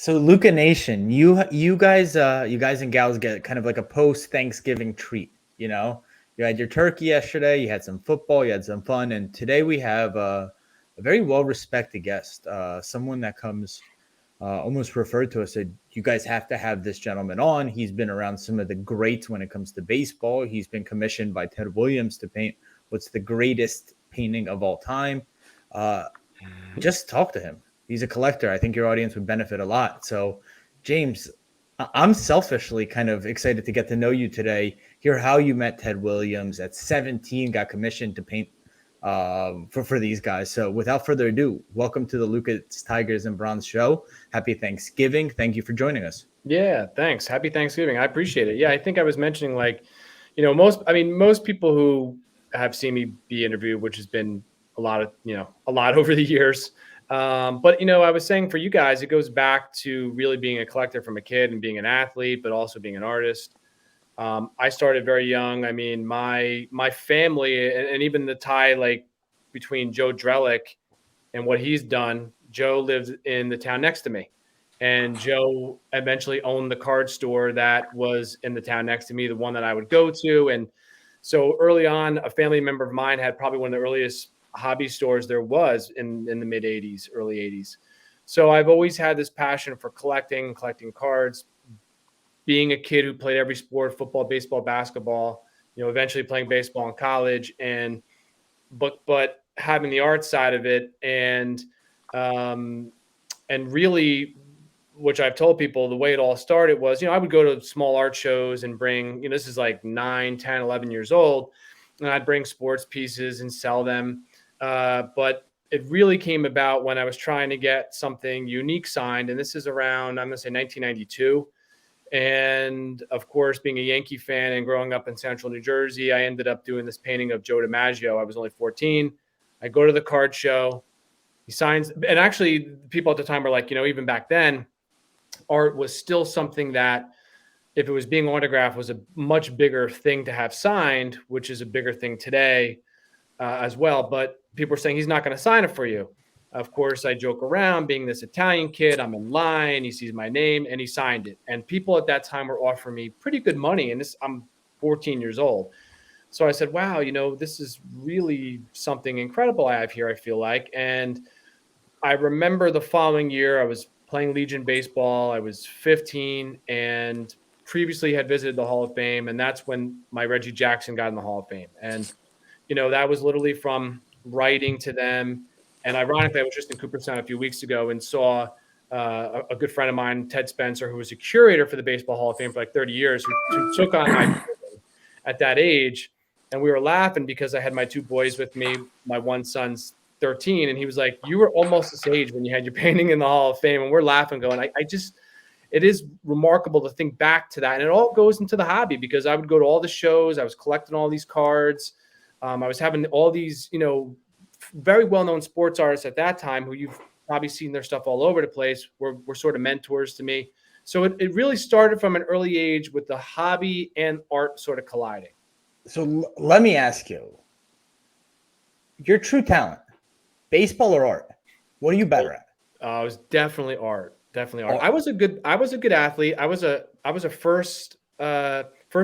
So Luka Nation, you guys and gals get kind of like a post Thanksgiving treat. You had your turkey yesterday, you had some football, you had some fun, and today we have a very well respected guest, someone that comes almost referred to us. Said you guys have to have this gentleman on. He's been around some of the greats when it comes to baseball. He's been commissioned by Ted Williams to paint what's the greatest painting of all time. Uh, just talk to him. He's a collector. I think your audience would benefit a lot. So, James, I'm selfishly kind of excited to get to know you today, hear how you met Ted Williams at 17, got commissioned to paint for these guys. So, without further ado, welcome to the Lucas Tigers and Bronze Show. Happy Thanksgiving. Thank you for joining us. Yeah, thanks. Happy Thanksgiving. I appreciate it. Yeah, I think I was mentioning most people who have seen me be interviewed, which has been a lot over the years. But I was saying for you guys, it goes back to really being a collector from a kid and being an athlete, but also being an artist. I started very young. I mean, my family and even the tie between Joe Drellick and what he's done. Joe lived in the town next to me. And Joe eventually owned the card store that was in the town next to me, the one that I would go to. And so early on, a family member of mine had probably one of the earliest hobby stores there was in the mid 80s, early 80s. So I've always had this passion for collecting cards, being a kid who played every sport, football, baseball, basketball, eventually playing baseball in college but having the art side of it and really, which I've told people, the way it all started was, I would go to small art shows and bring, this is like 9, 10, 11 years old, and I'd bring sports pieces and sell them. But it really came about when I was trying to get something unique signed. And this is around, I'm going to say 1992. And of course, being a Yankee fan and growing up in central New Jersey, I ended up doing this painting of Joe DiMaggio. I was only 14. I go to the card show. He signs. And actually, people at the time were like, even back then, art was still something that if it was being autographed was a much bigger thing to have signed, which is a bigger thing today as well. But people were saying he's not going to sign it for you. Of course, I joke around being this Italian kid. I'm in line. He sees my name and he signed it. And people at that time were offering me pretty good money. And I'm 14 years old. So I said, wow, this is really something incredible I have here, I feel like. And I remember the following year, I was playing Legion baseball. I was 15 and previously had visited the Hall of Fame. And that's when my Reggie Jackson got in the Hall of Fame. And, that was literally from writing to them. And ironically, I was just in Cooperstown a few weeks ago and saw a good friend of mine, Ted Spencer, who was a curator for the Baseball Hall of Fame for like 30 years, who took on my at that age. And we were laughing because I had my 2 boys with me. My one son's 13. And he was like, you were almost this age when you had your painting in the Hall of Fame. And we're laughing going, it is remarkable to think back to that. And it all goes into the hobby because I would go to all the shows. I was collecting all these cards. I was having all these, very well-known sports artists at that time who you've probably seen their stuff all over the place were sort of mentors to me. So it really started from an early age with the hobby and art sort of colliding. So let me ask you, your true talent, baseball or art? What are you better at? It was definitely art. Definitely art. I was a good athlete. I was a first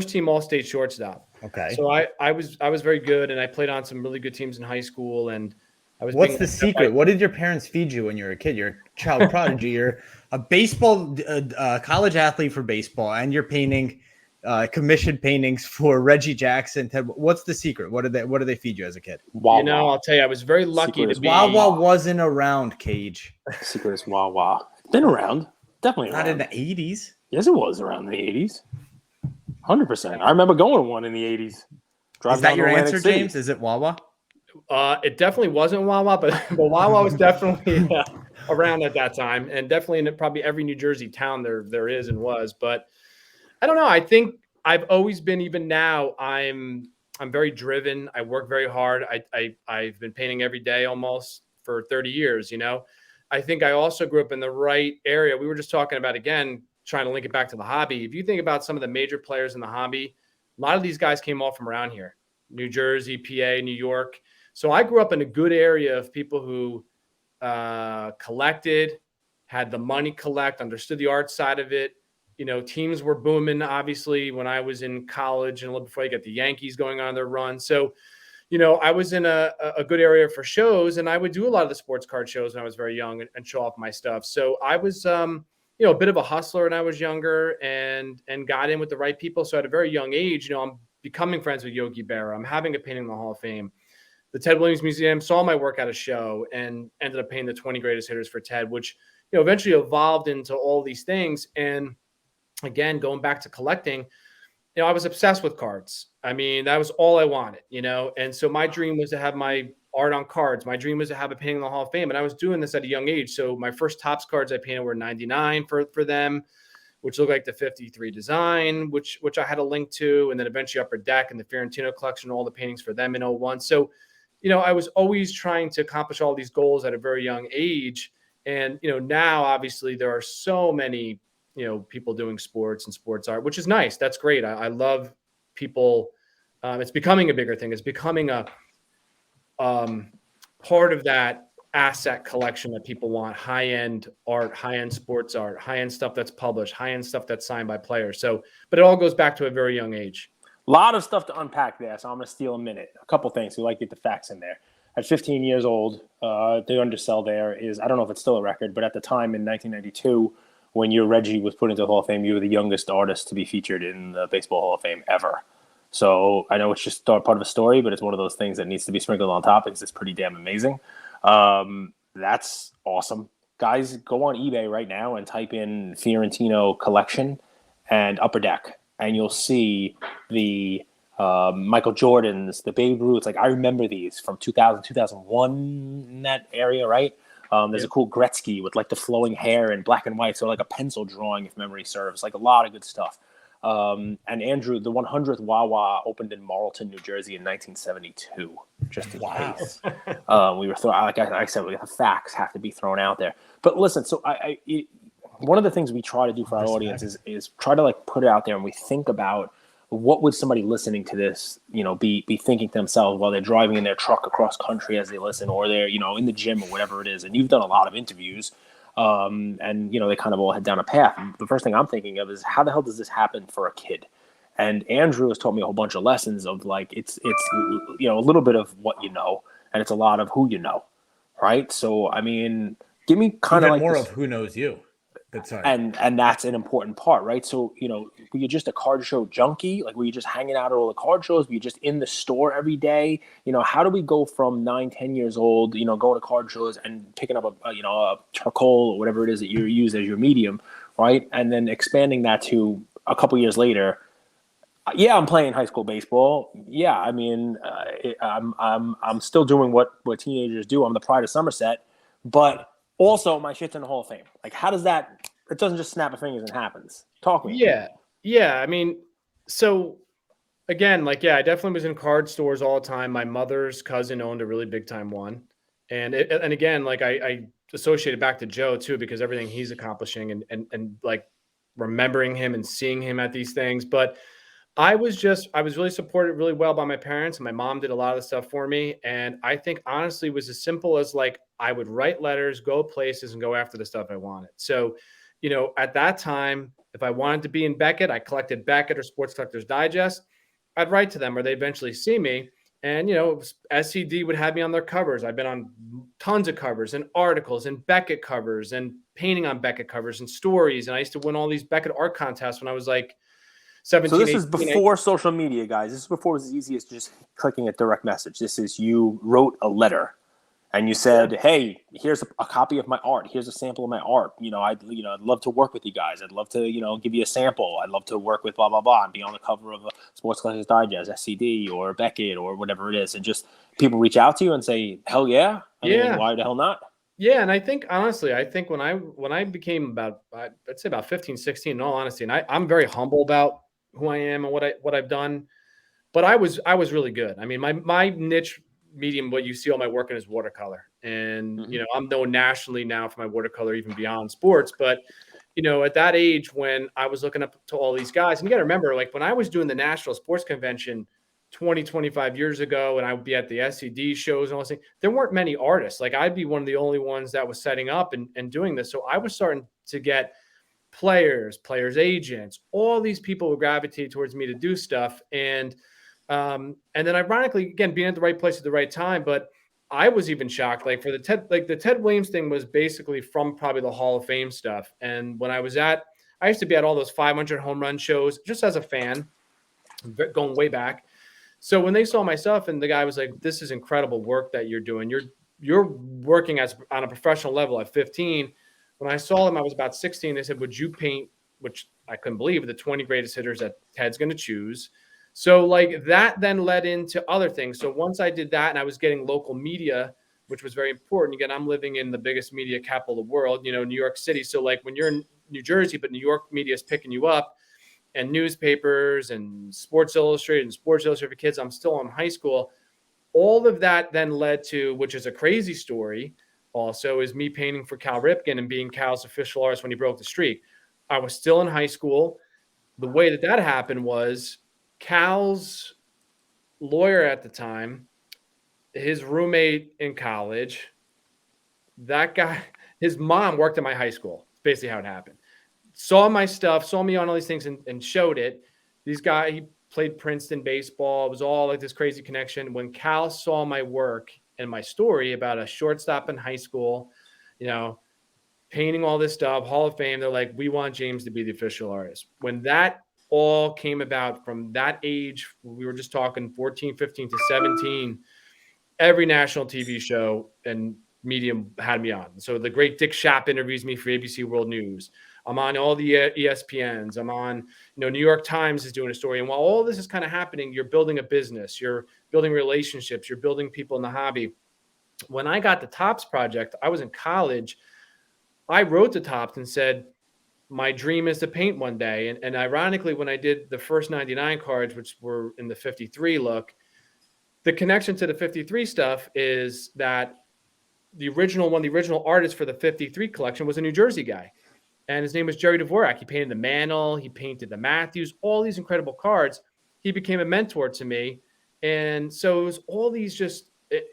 team all-state shortstop. Okay. So I was very good, and I played on some really good teams in high school. And I was. What's the secret? What did your parents feed you when you were a kid? You're a child prodigy. You're a baseball college athlete for baseball, and you're painting commissioned paintings for Reggie Jackson. Ted, what's the secret? What did they feed you as a kid? Wawa. I'll tell you, I was very lucky to be. Wawa wasn't around, Cage. Secret is Wawa. Been around, definitely not around. In the 80s. Yes, it was around the 80s. 100%. I remember going to one in the 80s. Is that your answer, James? Is it Wawa? It definitely wasn't Wawa, but Wawa was definitely around at that time, and definitely in probably every New Jersey town there is and was. But I don't know. I think I've always been, even now, I'm very driven. I work very hard. I've been painting every day almost for 30 years. I think I also grew up in the right area. We were just talking about, again, trying to link it back to the hobby. If you think about some of the major players in the hobby, a lot of these guys came all from around here, New Jersey, PA, New York. So I grew up in a good area of people who collected, had the money collect, understood the art side of it. You know, teams were booming, obviously, when I was in college and a little before you get the Yankees going on their run. So, you know, I was in a good area for shows, and I would do a lot of the sports card shows when I was very young and show off my stuff. So I was, you know, a bit of a hustler when I was younger and got in with the right people. So at a very young age, you know, I'm becoming friends with Yogi Berra. I'm having a painting in the Hall of Fame. The Ted Williams Museum saw my work at a show and ended up painting the 20 greatest hitters for Ted, which, you know, eventually evolved into all these things. And again, going back to collecting, you know, I was obsessed with cards. I mean, that was all I wanted, you know? And so my dream was to have my art on cards. My dream was to have a painting in the Hall of Fame. And I was doing this at a young age. So my first Topps cards I painted were 99 for them, which looked like the 53 design, which I had a link to. And then eventually Upper Deck and the Fiorentino collection, all the paintings for them in '01. So, you know, I was always trying to accomplish all these goals at a very young age. And, you know, now obviously there are so many, you know, people doing sports and sports art, which is nice. That's great. I love people. It's becoming a bigger thing. It's becoming a part of that asset collection that people want: high-end art, high-end sports art, high-end stuff that's published, high-end stuff that's signed by players. So, but it all goes back to a very young age. A lot of stuff to unpack there, so I'm going to steal a minute. A couple things. We like to get the facts in there. At 15 years old, the undersell there is, I don't know if it's still a record, but at the time in 1992, when your Reggie was put into the Hall of Fame, you were the youngest artist to be featured in the Baseball Hall of Fame ever. So I know it's just part of a story, but it's one of those things that needs to be sprinkled on top because it's pretty damn amazing. That's awesome. Guys, go on eBay right now and type in Fiorentino collection and Upper Deck, and you'll see the Michael Jordans, the Babe Ruths. Like, I remember these from 2000, 2001 in that area, right? There's a cool Gretzky with like the flowing hair in black and white, so like a pencil drawing, if memory serves. Like a lot of good stuff. And Andrew, the 100th Wawa opened in Marlton, New Jersey in 1972. Just in case we were throwing, like I said, the facts have to be thrown out there. But listen, so one of the things we try to do for our audience is try to like put it out there, and we think about what would somebody listening to this, you know, be thinking to themselves while they're driving in their truck across country as they listen, or they're, you know, in the gym or whatever it is. And you've done a lot of interviews, and, you know, they kind of all head down a path. And the first thing I'm thinking of is, how the hell does this happen for a kid? And Andrew has taught me a whole bunch of lessons of like, it's, you know, a little bit of what you know, and it's a lot of who you know. Right. So, I mean, give me kind of like more of who knows you. And that's an important part, right? So, you know, were you just a card show junkie? Like, were you just hanging out at all the card shows? Were you just in the store every day? You know, how do we go from 9-10 years old, you know, going to card shows and picking up a charcoal or whatever it is that you use as your medium, right? And then expanding that to a couple years later. Yeah, I'm playing high school baseball. Yeah, I mean, I'm still doing what teenagers do. I'm the pride of Somerset, but also my shit's in the Hall of Fame. Like, how does that? It doesn't just snap a fingers and happens. Talk me. Yeah. I mean, so again, like, yeah, I definitely was in card stores all the time. My mother's cousin owned a really big time one, and again, like I associated back to Joe too, because everything he's accomplishing and like remembering him and seeing him at these things, but. I was really supported really well by my parents, and my mom did a lot of the stuff for me. And I think honestly it was as simple as like, I would write letters, go places, and go after the stuff I wanted. So, you know, at that time, if I wanted to be in Beckett, I collected Beckett or Sports Collectors Digest. I'd write to them, or they eventually see me. And, you know, SCD would have me on their covers. I've been on tons of covers and articles and Beckett covers and painting on Beckett covers and stories. And I used to win all these Beckett art contests when I was like 17, so this 18, is before social media, guys. This is before it was as easy as just clicking a direct message. This is, you wrote a letter and you said, hey, here's a copy of my art. Here's a sample of my art. You know, I'd love to work with you guys. I'd love to, you know, give you a sample. I'd love to work with blah, blah, blah, and be on the cover of a Sports Collectors Digest, SCD or Beckett or whatever it is. And just people reach out to you and say, hell yeah. I mean, why the hell not? Yeah. And I think, honestly, when I became about, I'd say about 15, 16, in all honesty, and I'm very humble about who I am and what I've done, but I was really good. I mean, my niche medium, what you see all my work in, is watercolor. And, you know, I'm known nationally now for my watercolor, even beyond sports. But, you know, at that age, when I was looking up to all these guys, and you got to remember, like when I was doing the National Sports Convention, 20, 25 years ago, and I would be at the SED shows and all this thing, there weren't many artists. Like I'd be one of the only ones that was setting up and doing this. So I was starting to get players, agents, all these people would gravitate towards me to do stuff. And then ironically, again, being at the right place at the right time. But I was even shocked, like for the Ted Williams thing was basically from probably the Hall of Fame stuff. And when I used to be at all those 500 home run shows just as a fan, going way back. So when they saw my stuff and the guy was like, "This is incredible work that you're doing. You're working on a professional level at 15." When I saw them, I was about 16. They said, "Would you paint?" Which I couldn't believe, the 20 greatest hitters that Ted's going to choose. So like that then led into other things. So once I did that and I was getting local media, which was very important. Again, I'm living in the biggest media capital of the world, New York City. So like when you're in New Jersey, but New York media is picking you up, and newspapers and Sports Illustrated for Kids, I'm still in high school. All of that then led to, which is a crazy story also, is me painting for Cal Ripken and being Cal's official artist when he broke the streak. I was still in high school. The way that happened was Cal's lawyer at the time, his roommate in college, that guy, his mom worked at my high school. It's basically how it happened. Saw my stuff, saw me on all these things and showed it. He played Princeton baseball. It was all like this crazy connection. When Cal saw my work and my story about a shortstop in high school, painting all this stuff, Hall of Fame, they're like, "We want James to be the official artist." When that all came about from that age, we were just talking 14, 15 to 17, every national TV show and medium had me on. So the great Dick Schaap interviews me for ABC World News. I'm on all the ESPNs. I'm on, New York Times is doing a story. And while all this is kind of happening, you're building a business, you're building relationships, you're building people in the hobby. When I got the Topps project, I was in college. I wrote the Topps and said, my dream is to paint one day. And ironically, when I did the first 99 cards, which were in the 53 look, the connection to the 53 stuff is that the original artist for the 53 collection was a New Jersey guy. And his name was Jerry Dvorak. He painted the Mantle. He painted the Matthews, all these incredible cards. He became a mentor to me. And so it was all these just,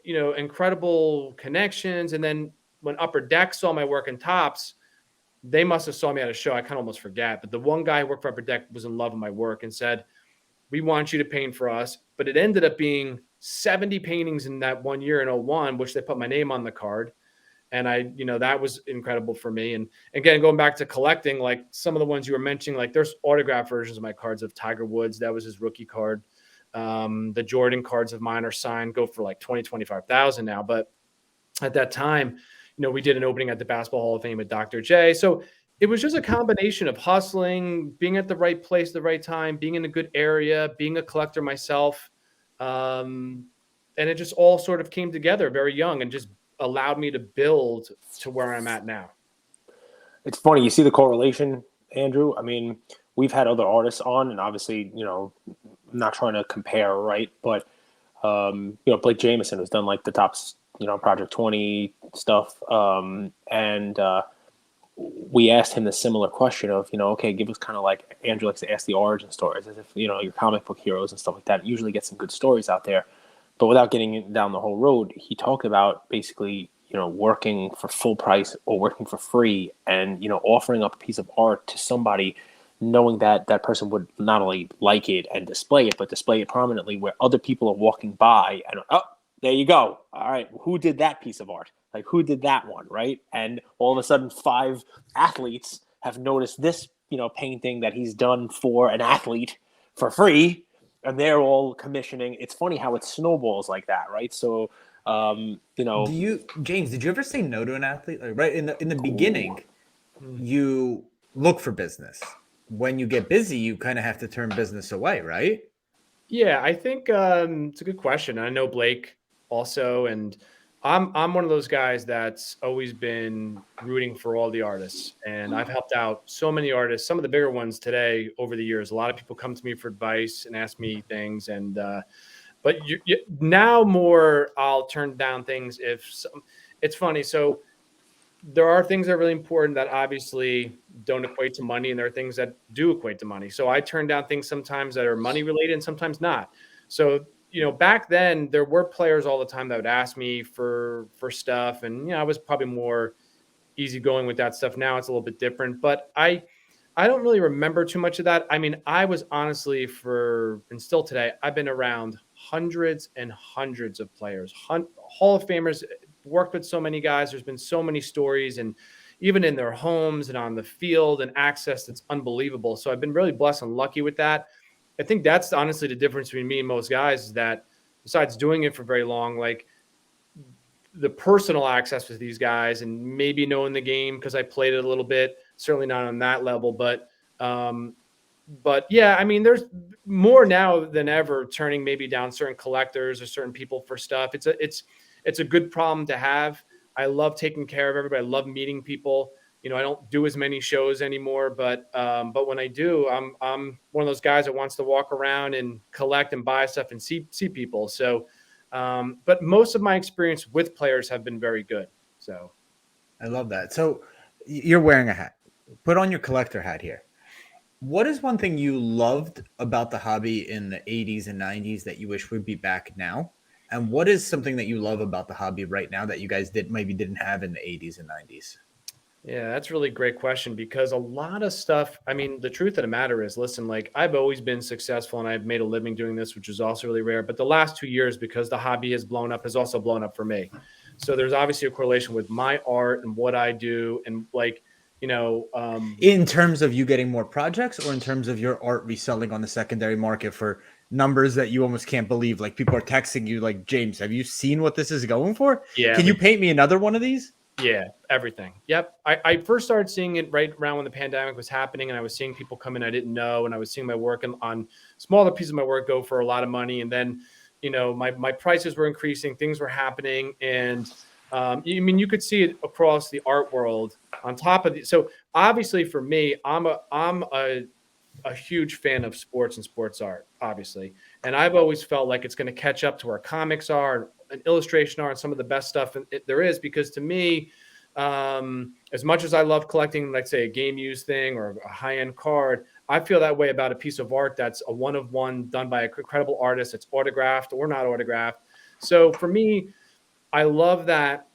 incredible connections. And then when Upper Deck saw my work in Topps, they must have saw me at a show. I kind of almost forget. But the one guy who worked for Upper Deck was in love with my work and said, "We want you to paint for us." But it ended up being 70 paintings in that 1 year in 01, which they put my name on the card. And that was incredible for me. And again, going back to collecting, like some of the ones you were mentioning, like there's autograph versions of my cards of Tiger Woods. That was his rookie card. The Jordan cards of mine are signed, go for like 20, 25,000 now. But at that time, we did an opening at the Basketball Hall of Fame with Dr. J. So it was just a combination of hustling, being at the right place, at the right time, being in a good area, being a collector myself. And it just all sort of came together very young and just allowed me to build to where I'm at now. It's funny. You see the correlation, Andrew. I mean, we've had other artists on, and obviously, I'm not trying to compare, right? But, Blake Jameson has done like the Topps, Project 20 stuff. We asked him the similar question of, okay, give us kind of like Andrew likes to ask the origin stories as if, your comic book heroes and stuff like that. Usually get some good stories out there. But without getting down the whole road, he talked about basically, working for full price or working for free and, offering up a piece of art to somebody, knowing that that person would not only like it and display it, but display it prominently where other people are walking by and, oh, there you go. All right. Who did that piece of art? Like, who did that one? Right. And all of a sudden, 5 athletes have noticed this, painting that he's done for an athlete for free. And they're all commissioning. It's funny how it snowballs like that, right? So, James, did you ever say no to an athlete? Like, right in the beginning, you look for business. When you get busy, you kind of have to turn business away, right? Yeah, I think it's a good question. I know Blake also, and I'm one of those guys that's always been rooting for all the artists, and I've helped out so many artists, some of the bigger ones today over the years. A lot of people come to me for advice and ask me things, and but now more I'll turn down things it's funny. So there are things that are really important that obviously don't equate to money, and there are things that do equate to money. So I turn down things sometimes that are money related and sometimes not. So, back then there were players all the time that would ask me for stuff. And, I was probably more easygoing with that stuff. Now it's a little bit different, but I don't really remember too much of that. I mean, I was honestly and still today, I've been around hundreds and hundreds of players, Hall of Famers, worked with so many guys. There's been so many stories, and even in their homes and on the field, and access that's unbelievable. So I've been really blessed and lucky with that. I think that's honestly the difference between me and most guys, is that besides doing it for very long, like the personal access with these guys and maybe knowing the game because I played it a little bit, certainly not on that level, but yeah, I mean, there's more now than ever turning maybe down certain collectors or certain people for stuff. It's a good problem to have. I love taking care of everybody. I love meeting people. I don't do as many shows anymore, but when I do, I'm one of those guys that wants to walk around and collect and buy stuff and see people. So, but most of my experience with players have been very good. So I love that. So you're wearing a hat. Put on your collector hat here. What is one thing you loved about the hobby in the 80s and 90s that you wish would be back now? And what is something that you love about the hobby right now that you guys maybe didn't have in the 80s and 90s? Yeah, that's a really great question, because a lot of stuff, I mean, the truth of the matter is, listen, like, I've always been successful and I've made a living doing this, which is also really rare. But the last 2 years, because the hobby has blown up, has also blown up for me. So there's obviously a correlation with my art and what I do. And like, in terms of you getting more projects, or in terms of your art reselling on the secondary market for numbers that you almost can't believe? Like, people are texting you like, James, have you seen what this is going for? Yeah. Can you paint me another one of these? Yeah, everything. Yep. I first started seeing it right around when the pandemic was happening, and I was seeing people come in I didn't know, and I was seeing my work on smaller pieces of my work go for a lot of money. And then, my prices were increasing, things were happening. And I mean, you could see it across the art world on top of so obviously for me, I'm a huge fan of sports and sports art, obviously. And I've always felt like it's going to catch up to where comics are and illustration art and some of the best stuff there is, because to me, as much as I love collecting, like say a game used thing or a high-end card, I feel that way about a piece of art that's a one-of-one done by a incredible artist. It's autographed or not autographed. So for me, I love that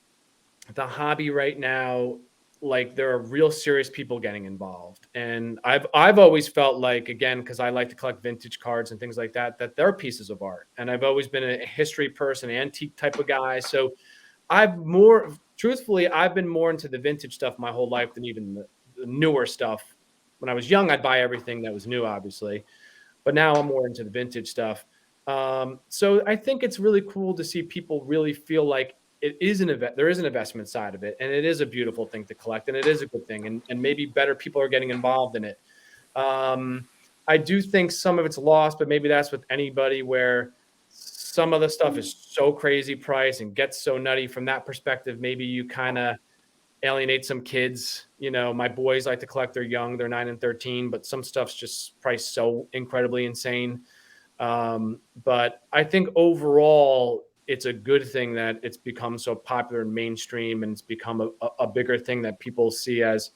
the hobby right now, like, there are real serious people getting involved. And I've always felt like, again, because I like to collect vintage cards and things like that they're pieces of art. And I've always been a history person, antique type of guy. So truthfully, I've been more into the vintage stuff my whole life than even the newer stuff. When I was young, I'd buy everything that was new, obviously. But now I'm more into the vintage stuff. So I think it's really cool to see people really feel like it is there is an investment side of it, and it is a beautiful thing to collect, and it is a good thing, and maybe better people are getting involved in it. I do think some of it's lost, but maybe that's with anybody, where some of the stuff is so crazy price and gets so nutty from that perspective. Maybe you kind of alienate some kids. My boys like to collect. They're young, they're 9 and 13, but some stuff's just priced so incredibly insane. But I think overall, it's a good thing that it's become so popular and mainstream, and it's become a bigger thing that people see as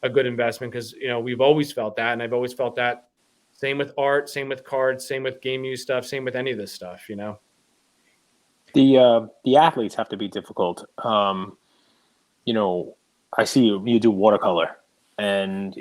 a good investment, because, we've always felt that. And I've always felt that. Same with art, same with cards, same with game use stuff, same with any of this stuff, The athletes have to be difficult. I see you do watercolor, and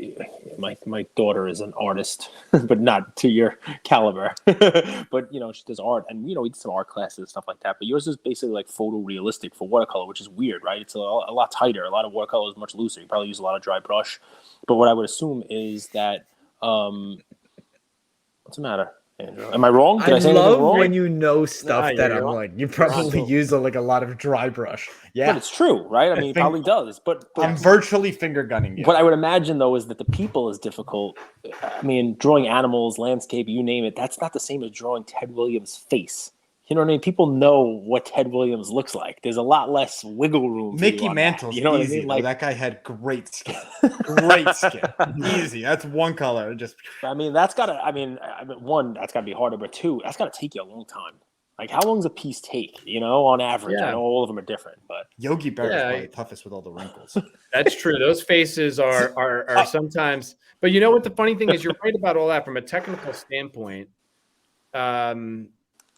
my daughter is an artist, but not to your caliber. But she does art, and we did some art classes and stuff like that. But yours is basically like photorealistic for watercolor, which is weird, right? It's a lot tighter. A lot of watercolor is much looser. You probably use a lot of dry brush. But what I would assume is that what's the matter, Andrew? Am I wrong? Did I say anything wrong? When you know stuff that I'm wrong. like, you probably use a lot of dry brush. Yeah, but it's true, right? I mean, he probably does. But I'm virtually finger gunning you. What I would imagine, though, is that the people is difficult. I mean, drawing animals, landscape, you name it, that's not the same as drawing Ted Williams' face. You know what I mean? People know what Ted Williams looks like. There's a lot less wiggle room. Mickey Mantle's easy. What I mean? Like, that guy had great skin. Great skin. Easy. That's one color. That's gotta. One, that's gotta be harder, but two, that's gotta take you a long time. Like, how long does a piece take? On average. Yeah. I know all of them are different, but Yogi Berra is probably the toughest with all the wrinkles. That's true. Those faces are sometimes. But you know what? The funny thing is, you're right about all that from a technical standpoint.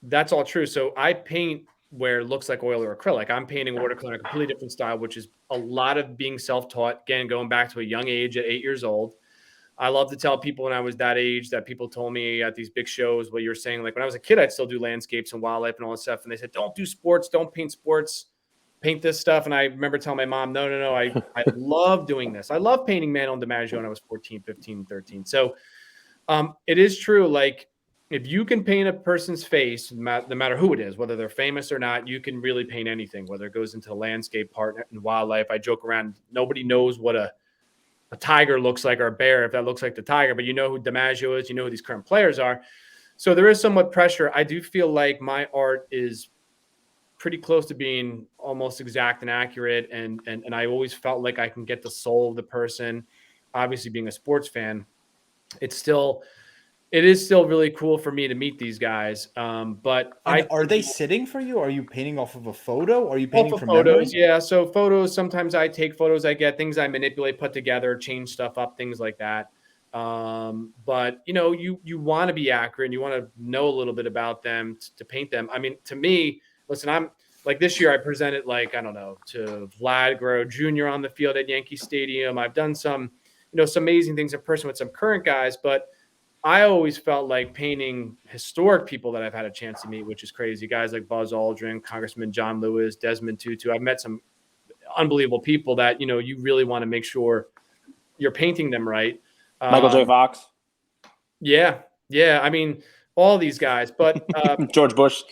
that's all true. So I paint where it looks like oil or acrylic. I'm painting watercolor in a completely different style, which is a lot of being self-taught. Again, going back to a young age at 8 years old. I love to tell people when I was that age that people told me at these big shows what you're saying. Like when I was a kid, I'd still do landscapes and wildlife and all this stuff. And they said, don't do sports, don't paint sports, paint this stuff. And I remember telling my mom, no, I love doing this. I love painting Manuel DiMaggio when I was 14, 15, 13. So it is true. Like if you can paint a person's face, no matter who it is, whether they're famous or not, you can really paint anything, whether it goes into the landscape part and wildlife. I joke around. Nobody knows what a tiger looks like or a bear, if that looks like the tiger, but you know who DiMaggio is, you know who these current players are. So there is somewhat pressure. I do feel like my art is pretty close to being almost exact and accurate. And I always felt like I can get the soul of the person. Obviously being a sports fan, it is still really cool for me to meet these guys. But are they sitting for you? Are you painting off of a photo? Or are you painting from photos? memory? Yeah. So photos, sometimes I take photos, I get things I manipulate, put together, change stuff up, things like that. But you know, you want to be accurate and you want to know a little bit about them to paint them. I mean, to me, listen, I'm like this year I presented like, I don't know, to Vlad Guerrero Jr. on the field at Yankee Stadium. I've done some amazing things in person with some current guys, but I always felt like painting historic people that I've had a chance to meet, which is crazy. Guys like Buzz Aldrin, Congressman John Lewis, Desmond Tutu. I've met some unbelievable people that, you really want to make sure you're painting them right. Michael J. Fox. Yeah. Yeah. I mean, all these guys, but George Bush,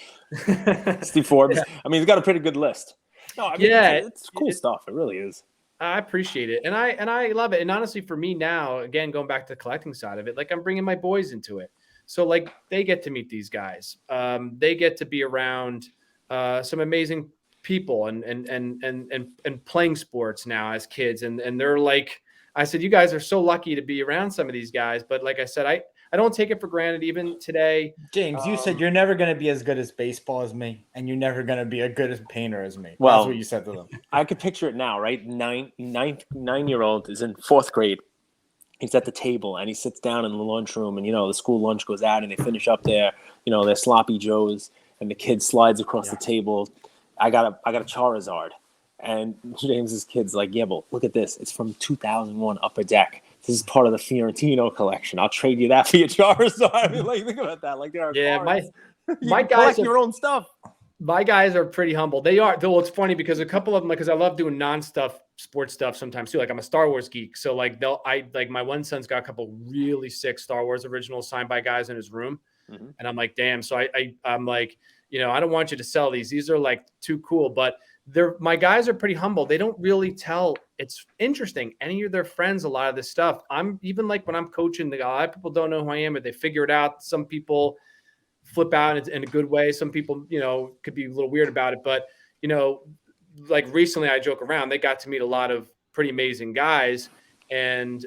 Steve Forbes. Yeah. I mean, he's got a pretty good list. No, I mean, it's cool stuff. It really is. I appreciate it. And I love it. And honestly, for me now, again, going back to the collecting side of it, like I'm bringing my boys into it. So like they get to meet these guys. They get to be around some amazing people and playing sports now as kids. And they're like, I said, you guys are so lucky to be around some of these guys. But like I said, I don't take it for granted even today. James, you said you're never going to be as good as baseball as me, and you're never going to be a good as painter as me. Well, that's what you said to them. I could picture it now, right? Nine-year-old is in fourth grade. He's at the table, and he sits down in the lunchroom, and, the school lunch goes out, and they finish up their sloppy joes, and the kid slides across the table. I got a Charizard. And James's kid's like, yeah, but look at this. It's from 2001 Upper Deck. This is part of the Fiorentino collection. I'll trade you that for your Charizard. I mean, like, think about that. Like, there are cards. my guys are your own stuff. My guys are pretty humble. They are. Though it's funny because a couple of them, because I love doing sports stuff sometimes too. Like I'm a Star Wars geek, so like my one son's got a couple really sick Star Wars originals signed by guys in his room, and I'm like, damn. So I'm like, I don't want you to sell these. These are like too cool, but. My guys are pretty humble. They don't really tell. It's interesting. Any of their friends, a lot of this stuff. I'm even like when I'm coaching, a lot of people don't know who I am, but they figure it out. Some people flip out in a good way. Some people, could be a little weird about it. But, like recently I joke around, they got to meet a lot of pretty amazing guys. And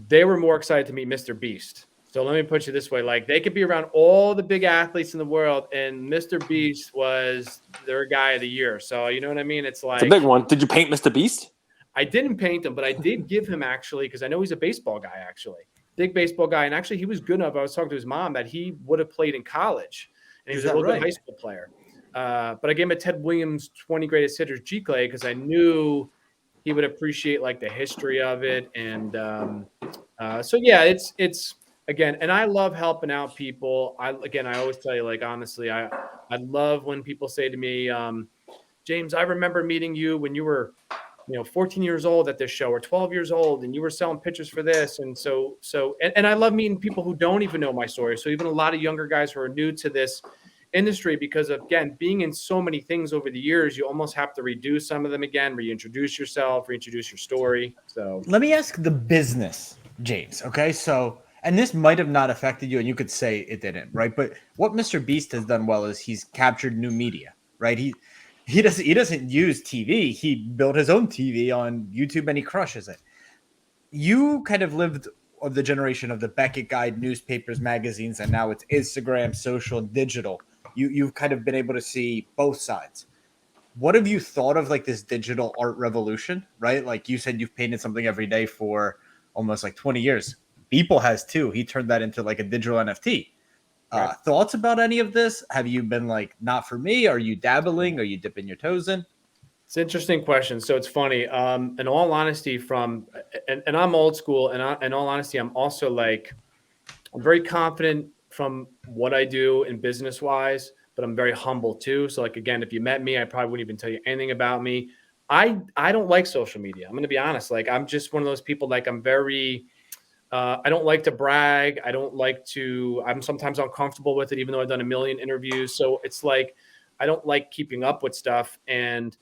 they were more excited to meet Mr. Beast. So let me put you this way. Like they could be around all the big athletes in the world and Mr. Beast was their guy of the year. So you know what I mean? It's like it's a big one. Did you paint Mr. Beast? I didn't paint him, but I did give him actually, because I know he's a baseball guy, actually. Big baseball guy. And actually he was good enough. I was talking to his mom that he would have played in college. And he was a real good high school player. But I gave him a Ted Williams 20 greatest hitters G-Clay because I knew he would appreciate like the history of it. And so yeah, it's again, and I love helping out people. I always tell you, like, honestly, I love when people say to me, James, I remember meeting you when you were, 14 years old at this show or 12 years old and you were selling pictures for this. And and I love meeting people who don't even know my story. So even a lot of younger guys who are new to this industry, because again, being in so many things over the years, you almost have to redo some of them again, reintroduce yourself, reintroduce your story. So let me ask the business, James. Okay. So, and this might have not affected you, and you could say it didn't, right? But what Mr. Beast has done well is he's captured new media, right? He doesn't use TV. He built his own TV on YouTube, and he crushes it. You kind of lived of the generation of the Beckett Guide, newspapers, magazines, and now it's Instagram, social, digital. You've kind of been able to see both sides. What have you thought of like this digital art revolution, right? Like you said, you've painted something every day for almost like 20 years. Beeple has too. He turned that into like a digital NFT. Right. Thoughts about any of this? Have you been like, not for me? Are you dabbling? Are you dipping your toes in? It's an interesting question. So it's funny. In all honesty, and I'm old school, and in all honesty, I'm also like, I'm very confident from what I do in business wise, but I'm very humble too. So like again, if you met me, I probably wouldn't even tell you anything about me. I don't like social media. I'm going to be honest. Like I'm just one of those people. Like I'm very. I don't like to brag. I don't like to. I'm sometimes uncomfortable with it, even though I've done a million interviews. So it's like I don't like keeping up with stuff, and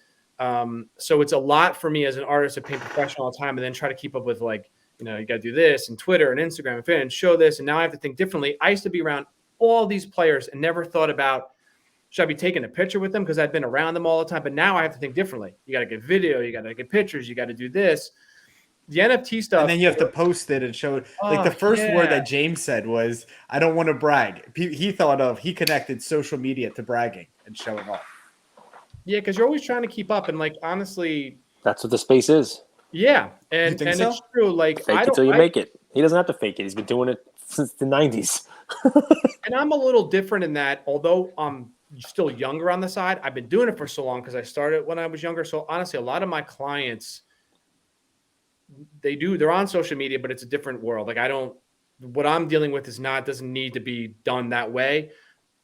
so it's a lot for me as an artist to paint professional all the time, and then try to keep up with like you got to do this and Twitter and Instagram and fan show this, and now I have to think differently. I used to be around all these players and never thought about should I be taking a picture with them because I've been around them all the time, but now I have to think differently. You got to get video, you got to get pictures, you got to do this. The NFT stuff. And then you have to post it and show it. Like the first word that James said was, I don't want to brag. He connected social media to bragging and showing off. Yeah, because you're always trying to keep up. And like, honestly. That's what the space is. Yeah. And so? It's true. Like, fake it till you make it. He doesn't have to fake it. He's been doing it since the 90s. And I'm a little different in that, although I'm still younger on the side, I've been doing it for so long because I started when I was younger. So honestly, a lot of my clients, they're on social media, but it's a different world. Like what I'm dealing with doesn't need to be done that way.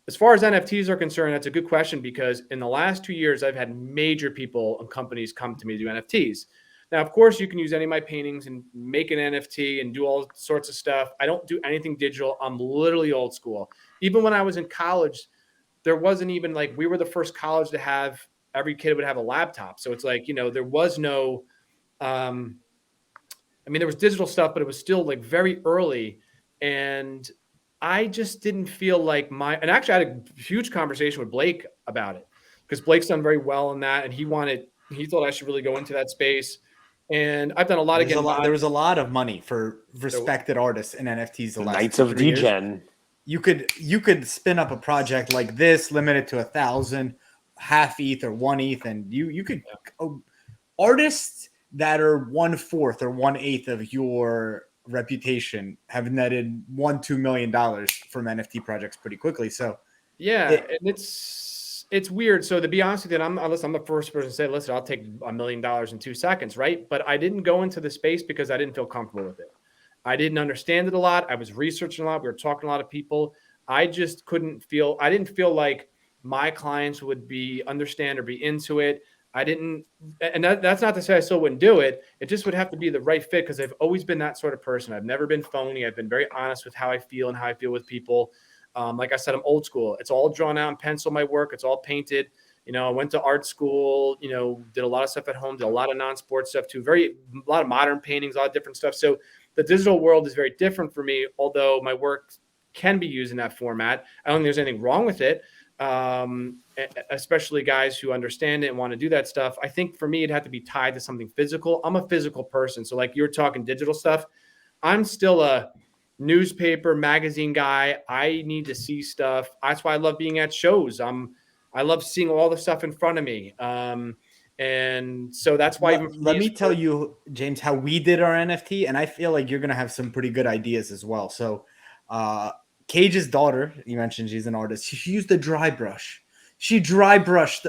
As far as NFTs are concerned, that's a good question because in the last 2 years, I've had major people and companies come to me to do NFTs. Now, of course, you can use any of my paintings and make an NFT and do all sorts of stuff. I don't do anything digital. I'm literally old school. Even when I was in college, there wasn't even like, we were the first college to have, every kid would have a laptop. So it's like, there was no, there was digital stuff, but it was still like very early. And I just didn't feel like and actually I had a huge conversation with Blake about it because Blake's done very well in that. And he thought I should really go into that space. And I've done a lot there was a lot of money for respected artists in NFTs the last Knights of Degen. You could spin up a project like this, limit it to 1,000, half ETH or 1 ETH, and you could artists that are 1/4 or 1/8 of your reputation have netted $1-2 million from NFT projects pretty quickly. So yeah, and it's weird. So to be honest with you, I'm the first person to say, listen, I'll take $1 million in 2 seconds, right? But I didn't go into the space because I didn't feel comfortable with it. I didn't understand it a lot. I was researching a lot. We were talking to a lot of people. I just didn't feel like my clients would understand or be into it. I didn't, and that's not to say I still wouldn't do it. It just would have to be the right fit because I've always been that sort of person. I've never been phony. I've been very honest with how I feel and how I feel with people. Like I said, I'm old school. It's all drawn out in pencil, my work. It's all painted. I went to art school, did a lot of stuff at home, did a lot of non-sports stuff too. A lot of modern paintings, a lot of different stuff. So the digital world is very different for me, although my work can be used in that format. I don't think there's anything wrong with it. Especially guys who understand it and want to do that stuff. I think for me, it had to be tied to something physical. I'm a physical person. So like you're talking digital stuff, I'm still a newspaper magazine guy. I need to see stuff. That's why I love being at shows. I love seeing all the stuff in front of me. And so that's why. Let me tell you, James, how we did our NFT. And I feel like you're going to have some pretty good ideas as well. So, Cage's daughter, you mentioned she's an artist. She used a dry brush. She dry brushed.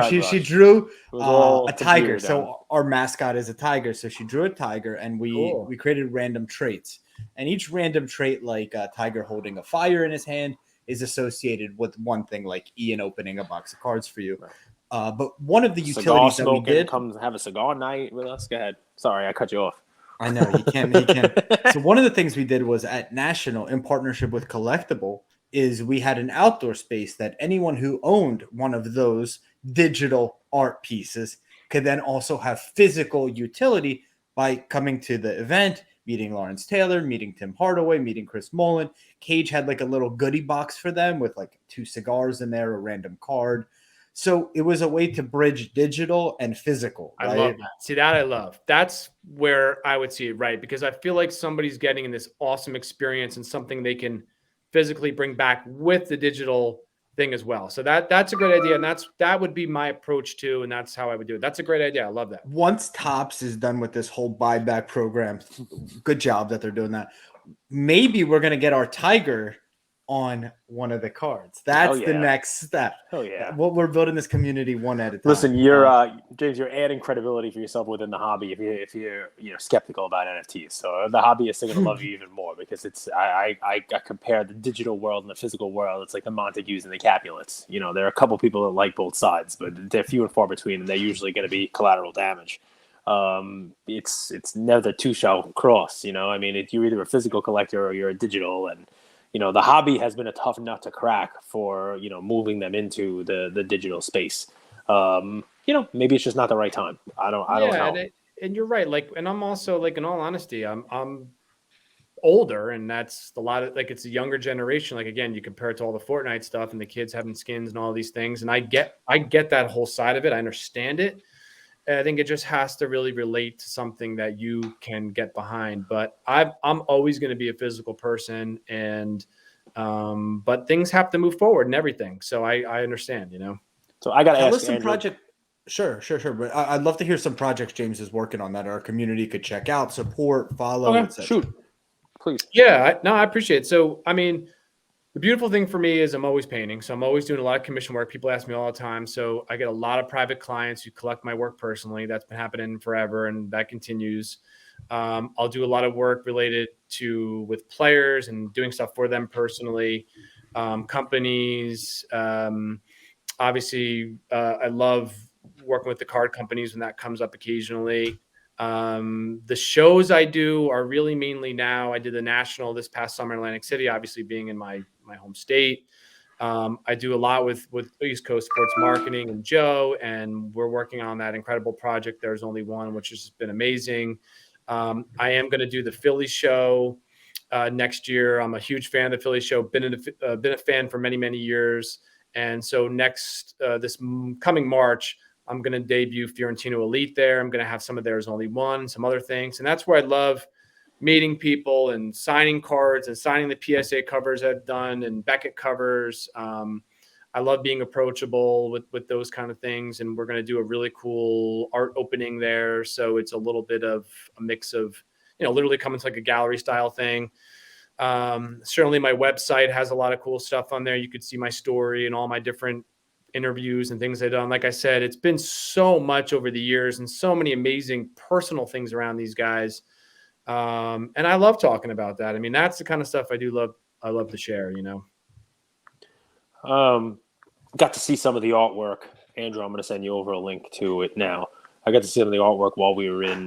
She drew a tiger. So our mascot is a tiger. So she drew a tiger, and we created random traits. And each random trait, like a tiger holding a fire in his hand, is associated with one thing, like Ian opening a box of cards for you. But one of the utilities that we did, come have a cigar night with us. Go ahead. Sorry, I cut you off. I know he can. So one of the things we did was at National, in partnership with Collectible, is we had an outdoor space that anyone who owned one of those digital art pieces could then also have physical utility by coming to the event, meeting Lawrence Taylor, meeting Tim Hardaway, meeting Chris Mullen. Cage had like a little goodie box for them with like 2 cigars in there, a random card. So it was a way to bridge digital and physical. Right? I love that. See, that I love. That's where I would see it, right? Because I feel like somebody's getting in this awesome experience and something they can physically bring back with the digital thing as well. So that's a great idea. And that would be my approach too. And that's how I would do it. That's a great idea. I love that. Once Topps is done with this whole buyback program, good job that they're doing that. Maybe we're going to get our tiger on one of the cards. That's the next step. Oh yeah. What we're building this community one at a time. Listen, you're James, you're adding credibility for yourself within the hobby if you're skeptical about NFTs. So the hobbyists are going to love you even more because it's I compare the digital world and the physical world. It's like the Montagues and the Capulets. There are a couple people that like both sides, but they're few and far between, and they're usually going to be collateral damage. It's never the two shall cross. I mean, you're either a physical collector or you're a digital, and the hobby has been a tough nut to crack for moving them into the digital space. Maybe it's just not the right time. I don't know. And you're right. And I'm also in all honesty, I'm older, and that's a lot of it's a younger generation. Again, you compare it to all the Fortnite stuff and the kids having skins and all these things. And I get that whole side of it. I understand it. I think it just has to really relate to something that you can get behind. But I'm always going to be a physical person, and but things have to move forward and everything. So I understand, So I got to ask some project. Sure. But I'd love to hear some projects James is working on that our community could check out, support, follow. Okay. Shoot, please. Yeah, I appreciate it. So I mean, the beautiful thing for me is I'm always painting. So I'm always doing a lot of commission work. People ask me all the time. So I get a lot of private clients who collect my work personally. That's been happening forever, and that continues. I'll do a lot of work related with players and doing stuff for them personally, companies. Obviously, I love working with the card companies when that comes up occasionally. The shows I do are really mainly now. I did the National this past summer in Atlantic City, obviously being in my home state. I do a lot with East Coast Sports Marketing and Joe, and we're working on that incredible project. There's Only One, which has been amazing. I am going to do the Philly show next year. I'm a huge fan of the Philly show. Been a fan for many, many years. And so this coming March, I'm going to debut Fiorentino Elite there. I'm going to have some of There's Only One, some other things. And that's where I love meeting people and signing cards and signing the PSA covers I've done and Beckett covers. I love being approachable with those kind of things. And we're going to do a really cool art opening there. So it's a little bit of a mix of, literally coming to a gallery style thing. Certainly my website has a lot of cool stuff on there. You could see my story and all my different interviews and things I've done. Like I said, it's been so much over the years and so many amazing personal things around these guys. And I love talking about that. I mean, that's the kind of stuff I do love. I love to share, Got to see some of the artwork. Andrew, I'm going to send you over a link to it now. I got to see some of the artwork while we were at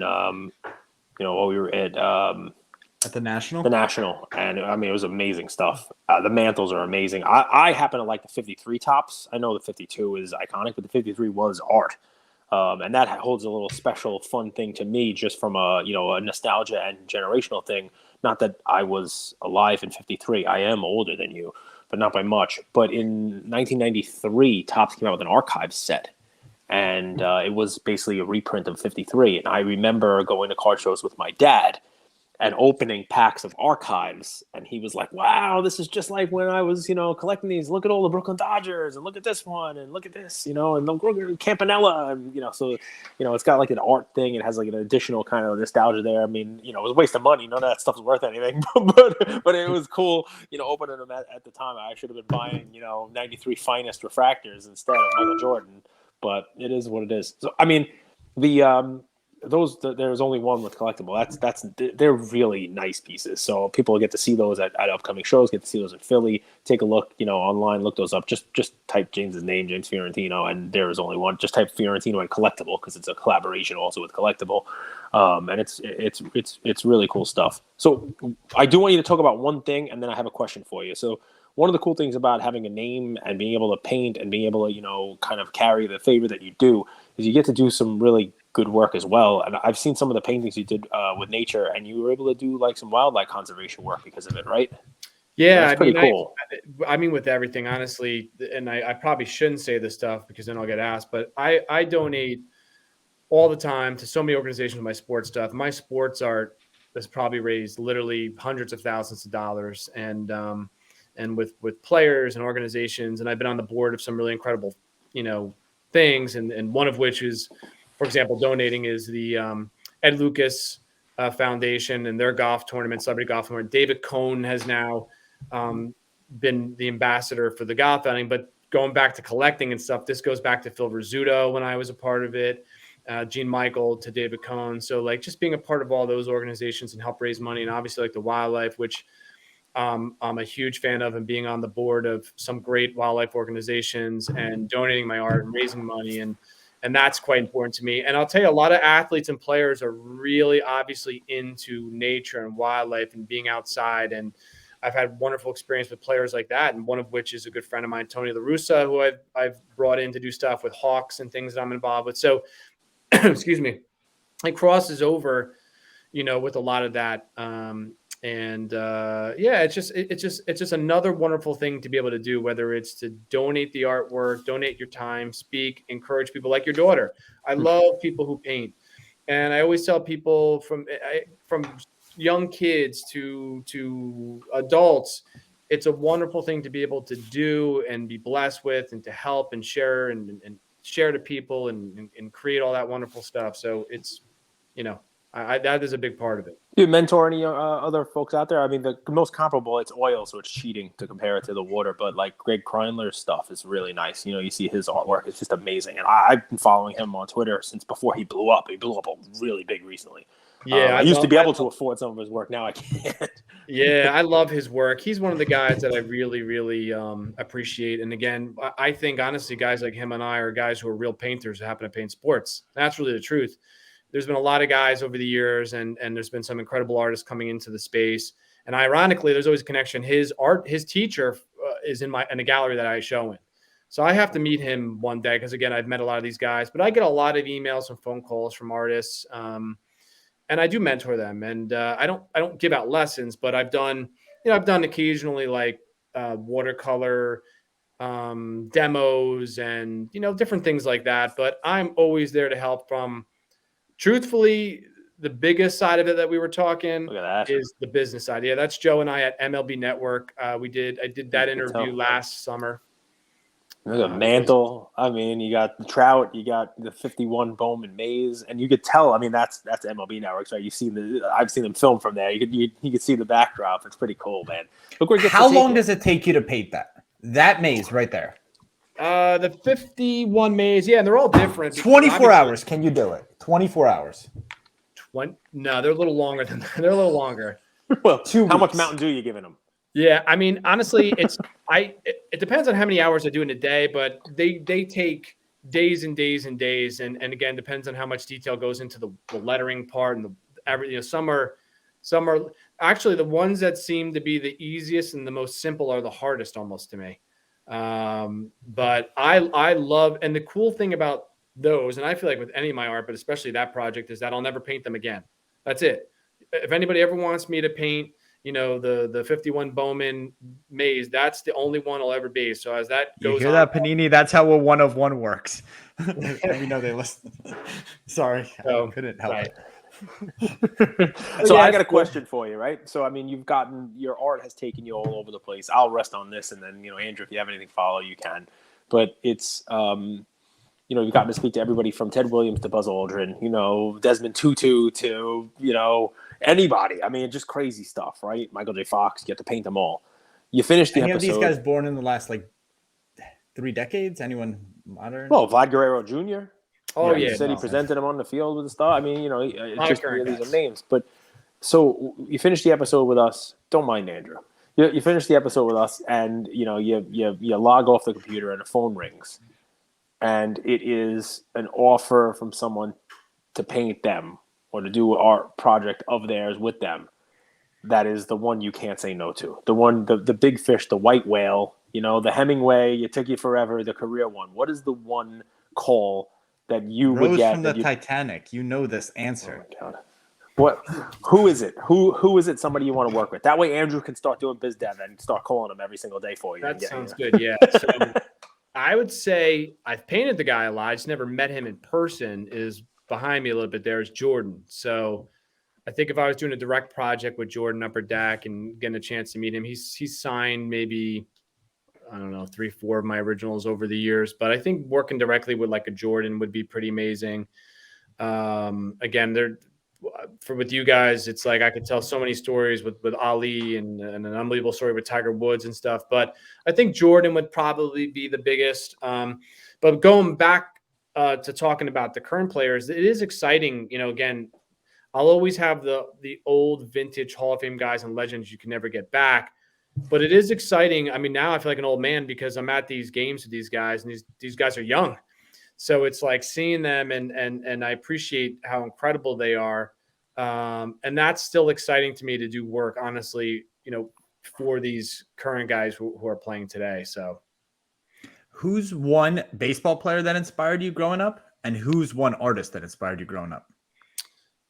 the National. The National, and I mean, it was amazing stuff. The mantles are amazing. I happen to like the 53 tops. I know the 52 is iconic, but the 53 was art, and that holds a little special, fun thing to me, just from a nostalgia and generational thing. Not that I was alive in 53. I am older than you, but not by much. But in 1993, Topps came out with an archives set, and it was basically a reprint of 53. And I remember going to card shows with my dad and opening packs of archives, and he was like, wow, this is just like when I was, collecting these. Look at all the Brooklyn Dodgers, and look at this one, and look at this, and the Campanella, and, so, it's got like an art thing. It has like an additional kind of nostalgia there. I mean, it was a waste of money. None of that stuff's worth anything, but it was cool, opening them at the time. I should have been buying, 93 finest refractors instead of Michael Jordan, but it is what it is. So, I mean, there's only one with collectible. They're really nice pieces. So people get to see those at upcoming shows, get to see those in Philly. Take a look, online, look those up. Just type James's name, James Fiorentino, and there's only one. Just type Fiorentino and collectible, because it's a collaboration also with collectible. And it's really cool stuff. So I do want you to talk about one thing, and then I have a question for you. So one of the cool things about having a name and being able to paint and being able to, kind of carry the favor that you do is you get to do some really good work as well. And I've seen some of the paintings you did with nature, and you were able to do like some wildlife conservation work because of it, right? Yeah, that's pretty cool. I mean, with everything, honestly, and I probably shouldn't say this stuff because then I'll get asked, but I donate all the time to so many organizations with my sports stuff. My sports art has probably raised literally hundreds of thousands of dollars, and with players and organizations. And I've been on the board of some really incredible, things. And one of which is, for example, donating is the Ed Lucas Foundation and their golf tournament, celebrity golf tournament. David Cohn has now been the ambassador for the golf outing, but going back to collecting and stuff, this goes back to Phil Rizzuto when I was a part of it, Gene Michael to David Cohn. So like just being a part of all those organizations and help raise money, and obviously like the wildlife, which I'm a huge fan of, and being on the board of some great wildlife organizations and donating my art and raising money. And that's quite important to me. And I'll tell you, a lot of athletes and players are really obviously into nature and wildlife and being outside. And I've had wonderful experience with players like that. And one of which is a good friend of mine, Tony La Russa, who I've brought in to do stuff with hawks and things that I'm involved with. So, excuse me, it crosses over, with a lot of that. It's just another wonderful thing to be able to do, whether it's to donate the artwork, donate your time, speak, encourage people like your daughter. I love people who paint. And I always tell people from young kids to adults, it's a wonderful thing to be able to do and be blessed with and to help and share and share to people and create all that wonderful stuff. So it's, that is a big part of it. Do you mentor any other folks out there? I mean, the most comparable, it's oil, so it's cheating to compare it to the water. But like Greg Kreindler's stuff is really nice. You see his artwork; it's just amazing. And I've been following him on Twitter since before he blew up. He blew up really big recently. Yeah, I used to be able to afford some of his work. Now I can't. Yeah, I love his work. He's one of the guys that I really, really appreciate. And again, I think honestly, guys like him and I are guys who are real painters who happen to paint sports. That's really the truth. There's been a lot of guys over the years, and there's been some incredible artists coming into the space. And ironically, there's always a connection. His teacher is in a gallery that I show in. So I have to meet him one day because, again, I've met a lot of these guys. But I get a lot of emails and phone calls from artists, and I do mentor them. And I don't give out lessons, but I've done occasionally like watercolor demos and different things like that. But I'm always there to help from. Truthfully, the biggest side of it that we were talking is the business side. Yeah, that's Joe and I at MLB Network. I did that interview last summer. Look at Mantle. I mean, you got the Trout, you got the 51 Bowman Mays, and you could tell. I mean, that's MLB Network, right? I've seen them film from there. You could see the backdrop. It's pretty cool, man. Look where it gets. How long does it take you to paint that maze right there? The 51 Mays, yeah, and they're all different. 24 hours. Can you do it? 24 hours. No, they're a little longer than that. They're a little longer. Well, how much Mountain Dew are you giving them? Yeah, I mean, honestly, it depends on how many hours I do in a day, but they take days and days and days, and again, depends on how much detail goes into the lettering part and some are actually the ones that seem to be the easiest and the most simple are the hardest almost to me. But I love, and the cool thing about those, and I feel like with any of my art, but especially that project, is that I'll never paint them again. That's it. If anybody ever wants me to paint, the 51 Bowman Maze, that's the only one I'll ever be. So as that goes, you hear that, Panini? That's how a 1 of 1 works. We know they listen. Sorry, I couldn't help it. So I got a question for you, right? So I mean, your art has taken you all over the place. I'll rest on this, and then Andrew, if you have anything to follow, you can. But it's you've gotten to speak to everybody from Ted Williams to Buzz Aldrin, Desmond Tutu to anybody. I mean, just crazy stuff, right? Michael J. Fox, you have to paint them all. You finished the episode. Any of these guys born in the last 3 decades? Anyone modern? Well, Vlad Guerrero Jr. Oh, He said he presented him on the field with the stuff. I mean, it's just these are names. But so you finished the episode with us. Don't mind Andrew. You finished the episode with us, and you log off the computer, and the phone rings, and it is an offer from someone to paint them or to do an art project of theirs with them. That is the one you can't say no to. The one, the big fish, the white whale. The Hemingway. It took you forever. The career one. What is the one call that you Rose would get from the Titanic? You know this answer. Oh my God. What? Who is it? Who is it? Somebody you want to work with? That way, Andrew can start doing biz dev and start calling him every single day for you. That sounds good. Yeah. So I would say I've painted the guy a lot. I just never met him in person. Is behind me a little bit. There is Jordan. So I think if I was doing a direct project with Jordan Upper Deck and getting a chance to meet him, he's signed maybe, I don't know, 3-4 of my originals over the years, but I think working directly with like a Jordan would be pretty amazing. Again, with you guys, it's like I could tell so many stories with Ali and an unbelievable story with Tiger Woods and stuff. But I think Jordan would probably be the biggest. But going back to talking about the current players, it is exciting. Again, I'll always have the old vintage Hall of Fame guys and legends you can never get back. But it is exciting. I mean, now I feel like an old man because I'm at these games with these guys, and these guys are young. So it's like seeing them, and I appreciate how incredible they are. And that's still exciting to me to do work, honestly, for these current guys who are playing today. So who's one baseball player that inspired you growing up, and who's one artist that inspired you growing up?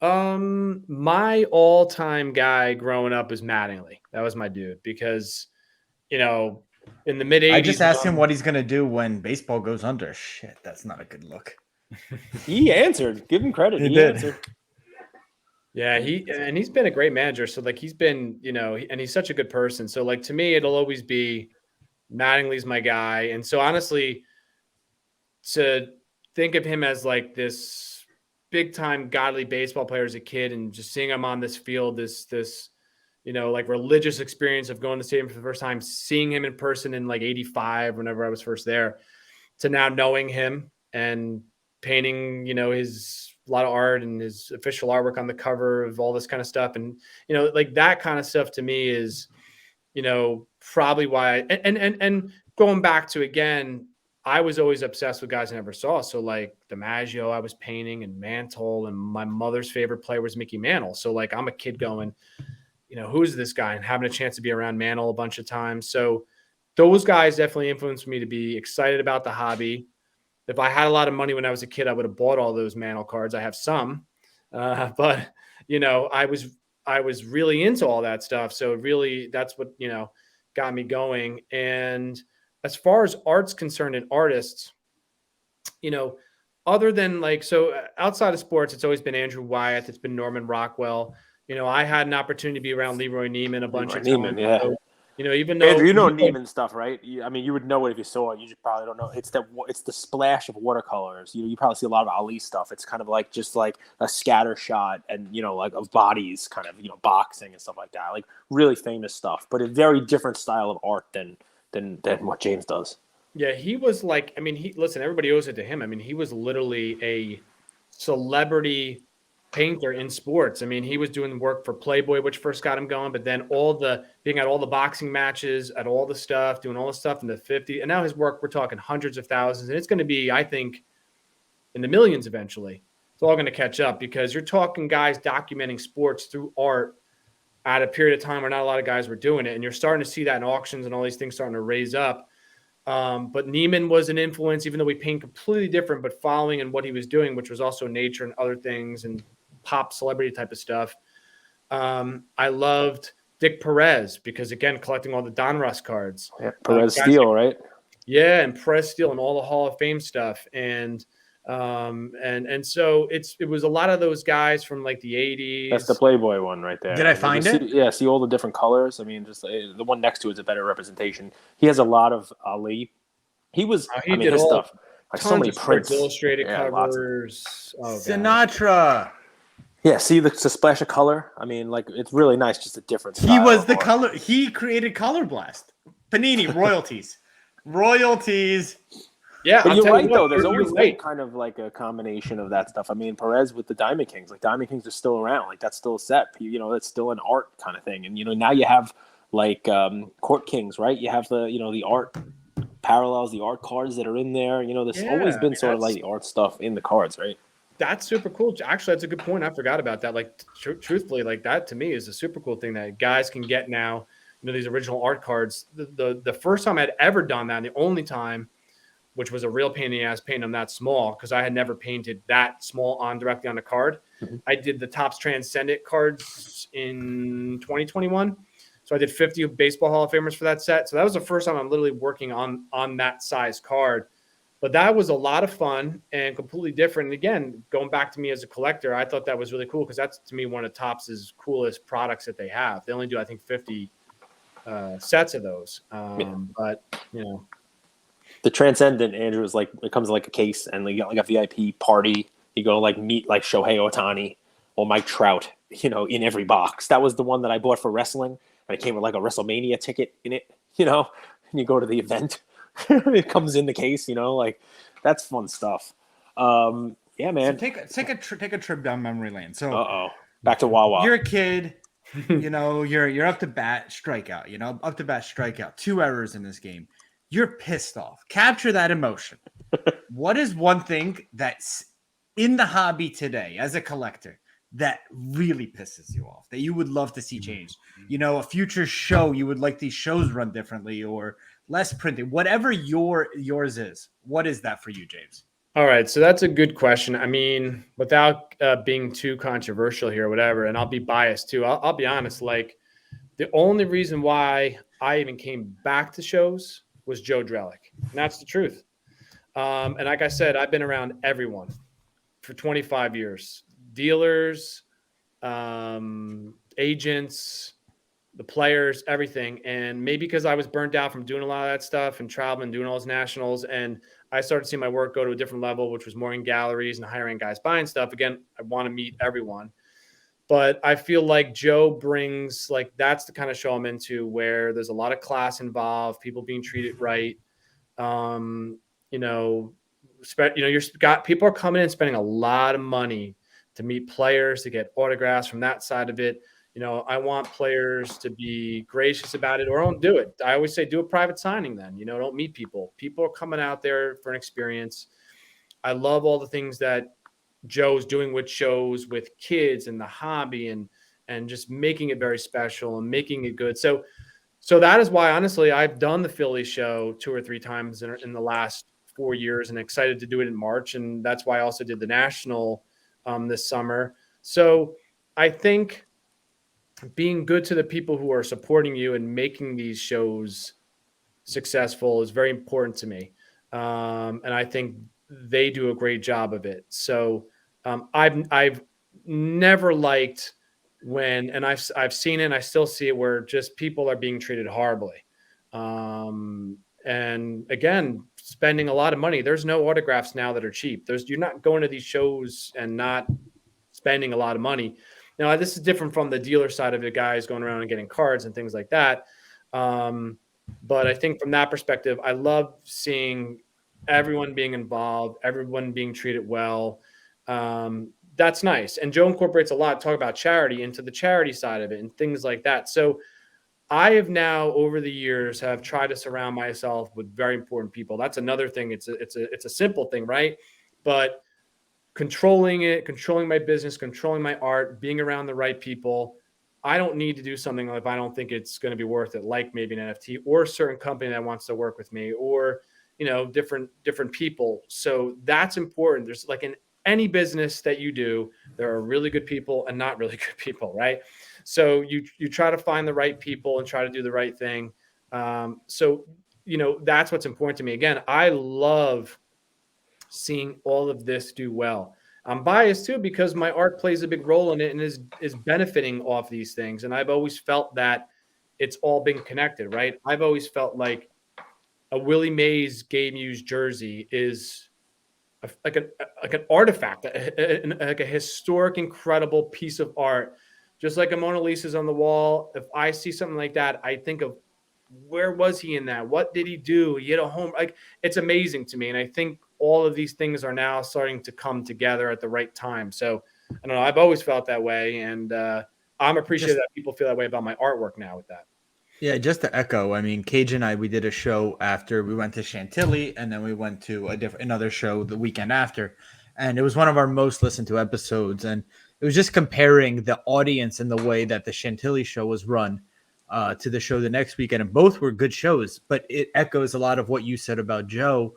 My all-time guy growing up is Mattingly. That was my dude because, in the mid 80s. I just asked him what he's going to do when baseball goes under. Shit, that's not a good look. He answered. Give him credit. He did. Answered. Yeah, he's been a great manager. So like he's been, and he's such a good person. So like to me, it'll always be Mattingly's my guy. And so honestly, to think of him as like this big time godly baseball player as a kid and just seeing him on this field, this like religious experience of going to the stadium for the first time, seeing him in person in like 85, whenever I was first there, to now knowing him and painting, his a lot of art and his official artwork on the cover of all this kind of stuff. And, like that kind of stuff to me is, probably why, and going back to, again, I was always obsessed with guys I never saw. So like DiMaggio, I was painting, and Mantle, and my mother's favorite player was Mickey Mantle. So like, I'm a kid going, who's this guy, and having a chance to be around Mantle a bunch of times. So those guys definitely influenced me to be excited about the hobby. If I had a lot of money when I was a kid, I would have bought all those Mantle cards. I have some, but I was really into all that stuff. So really, that's what got me going. And as far as art's concerned and artists, other than outside of sports, it's always been Andrew Wyeth. It's been Norman Rockwell. I had an opportunity to be around Leroy Neiman a bunch of times. Neiman, yeah. So, even though Andrew, Neiman stuff, right? You would know it if you saw it. You just probably don't know. It's the splash of watercolors. You probably see a lot of Ali stuff. It's kind of like just like a scatter shot and like of bodies, kind of boxing and stuff like that. Like really famous stuff, but a very different style of art than what James does. Yeah, he was like, listen, everybody owes it to him. He was literally a celebrity painter in sports. He was doing work for Playboy, which first got him going, but then being at all the boxing matches, at all the stuff, doing all the stuff in the 50s. And now his work, we're talking hundreds of thousands. And it's going to be, I think, in the millions eventually. It's all going to catch up because you're talking guys documenting sports through art at a period of time where not a lot of guys were doing it. And you're starting to see that in auctions and all these things starting to raise up. But Neiman was an influence, even though we paint completely different, but following in what he was doing, which was also nature and other things and pop celebrity type of stuff. I loved Dick Perez because, again, collecting all the Donruss cards. Yeah, Perez Steel, right? Yeah, and Perez Steel and all the Hall of Fame stuff. And so it was a lot of those guys from like the 80s. That's the Playboy one right there. Did I find it? See all the different colors. Just the one next to it is a better representation. He has a lot of Ali. He was, did his all, stuff. Like so many prints. Illustrated covers. Sinatra. Yeah, see the splash of color? It's really nice, just a different style. He was the color. He created Color Blast. Panini, royalties. Royalties. Yeah, but you're right, though. There's always been kind of like a combination of that stuff. Perez with the Diamond Kings. Like, Diamond Kings are still around. Like, that's still a set. It's still an art kind of thing. And, now you have, Court Kings, right? You have the art parallels, the art cards that are in there. There's always been sort of like the art stuff in the cards, right? That's super cool. Actually, that's a good point. I forgot about that. Like, truthfully, like that to me is a super cool thing that guys can get now. These original art cards. The first time I'd ever done that, and the only time, which was a real pain in the ass, painting them that small because I had never painted that small directly on the card. Mm-hmm. I did the Topps Transcendent cards in 2021. So I did 50 baseball Hall of Famers for that set. So that was the first time I'm literally working on that size card. But that was a lot of fun and completely different. And again, going back to me as a collector, I thought that was really cool because that's, to me, one of Topps' coolest products that they have. They only do, I think, 50 sets of those. But, the Transcendent, Andrew, is like, it comes like a case and you got like a VIP party. You go meet like Shohei Ohtani or Mike Trout, in every box. That was the one that I bought for wrestling, and it came with like a WrestleMania ticket in it, and you go to the event, it comes in the case, like that's fun stuff. Yeah, man. So take a trip down memory lane. So back to Wawa. You're a kid, you're up to bat, strikeout, 2 errors in this game. You're pissed off. Capture that emotion. What is one thing that's in the hobby today as a collector that really pisses you off, that you would love to see changed? A future show, you would like these shows run differently or less printed, whatever yours is. What is that for you, James? All right, so that's a good question. I mean, without being too controversial here or whatever, and I'll be biased too, I'll be honest, like the only reason why I even came back to shows was Joe Drellick. And that's the truth. And like I said, I've been around everyone for 25 years. Dealers, agents, the players, everything. And maybe because I was burnt out from doing a lot of that stuff and traveling, doing all those nationals, and I started seeing my work go to a different level, which was more in galleries and hiring guys buying stuff. Again, I want to meet everyone. But I feel like Joe brings, like, that's the kind of show I'm into where there's a lot of class involved, people being treated right. People are coming in spending a lot of money to meet players, to get autographs from that side of it. I want players to be gracious about it, or don't do it. I always say do a private signing then, don't meet people. People are coming out there for an experience. I love all the things that Joe's doing with shows with kids and the hobby and just making it very special and making it good. So that is why, honestly, I've done the Philly show 2 or 3 times in the last 4 years and excited to do it in March. And that's why I also did the National this summer. So I think being good to the people who are supporting you and making these shows successful is very important to me. And I think they do a great job of it. So I've never liked when, and I've seen it and I still see it, where just people are being treated horribly. And again, spending a lot of money. There's no autographs now that are cheap. You're not going to these shows and not spending a lot of money. Now, this is different from the dealer side of it, guys going around and getting cards and things like that. But I think from that perspective, I love seeing everyone being involved, everyone being treated well. That's nice. And Joe incorporates a lot, talk about charity, into the charity side of it and things like that. So I have now, over the years, have tried to surround myself with very important people. That's another thing. It's a simple thing, right? But controlling my business, controlling my art, being around the right people. I don't need to do something if I don't think it's going to be worth it, like maybe an NFT or a certain company that wants to work with me, or different people. So that's important. There's, like, in any business that you do, there are really good people and not really good people, right? So you try to find the right people and try to do the right thing. So that's what's important to me. Again, I love seeing all of this do well. I'm biased too because my art plays a big role in it and is benefiting off these things. And I've always felt that it's all been connected, right? I've always felt like a Willie Mays game used jersey is like an artifact, like a historic, incredible piece of art. Just like a Mona Lisa's on the wall. If I see something like that, I think of, where was he in that? What did he do? He hit a home. Like, it's amazing to me. And I think all of these things are now starting to come together at the right time. So I don't know. I've always felt that way. And I'm appreciative that people feel that way about my artwork now with that. Yeah, just to echo, I mean, Cage and I, we did a show after we went to Chantilly, and then we went to another show the weekend after. And it was one of our most listened to episodes. And it was just comparing the audience and the way that the Chantilly show was run to the show the next weekend. And both were good shows, but it echoes a lot of what you said about Joe.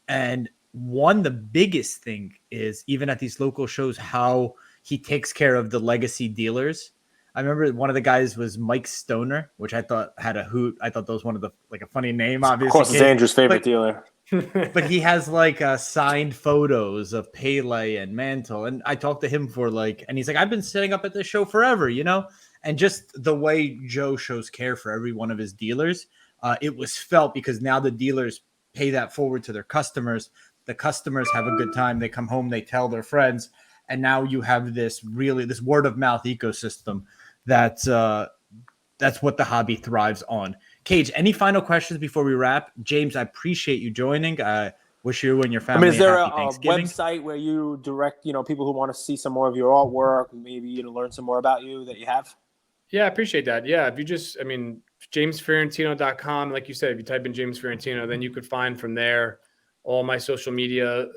And the biggest thing is, even at these local shows, how he takes care of the legacy dealers. I remember one of the guys was Mike Stoner, which I thought had a hoot. I thought that was one of the, like, a funny name, obviously. Of course, it's Andrew's favorite dealer. But he has like signed photos of Pele and Mantle. And I talked to him and he's like, I've been setting up at this show forever, and just the way Joe shows care for every one of his dealers, it was felt, because now the dealers pay that forward to their customers. The customers have a good time. They come home, they tell their friends. and now you have this word of mouth ecosystem that's what the hobby thrives on. Cage, any final questions before we wrap? James, I appreciate you joining. I wish you and your family is there a a happy Thanksgiving. website where you direct, people who want to see some more of your artwork, maybe learn some more about you that you have? Yeah, I appreciate that. Yeah, if you just, jamesfiorentino.com, like you said, if you type in James Fiorentino, then you could find from there all my social media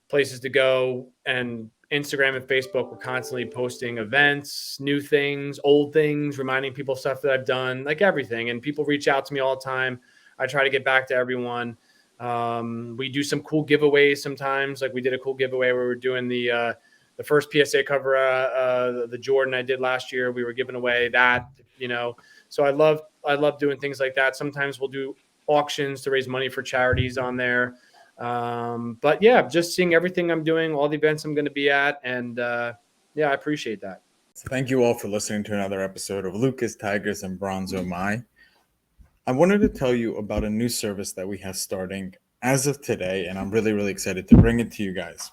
places to go, and Instagram and Facebook. We're constantly posting events, new things, old things, reminding people stuff that I've done, like everything. And people reach out to me all the time. I try to get back to everyone. We do some cool giveaways sometimes. Like we did a cool giveaway where we're doing the first PSA cover, the Jordan I did last year. We were giving away that, So I love doing things like that. Sometimes we'll do auctions to raise money for charities on there. But yeah, just seeing everything I'm doing, all the events I'm going to be at. And I appreciate that. So thank you all for listening to another episode of Lucas, Tigers, and Bronzo My. I wanted to tell you about a new service that we have starting as of today, and I'm really, really excited to bring it to you guys.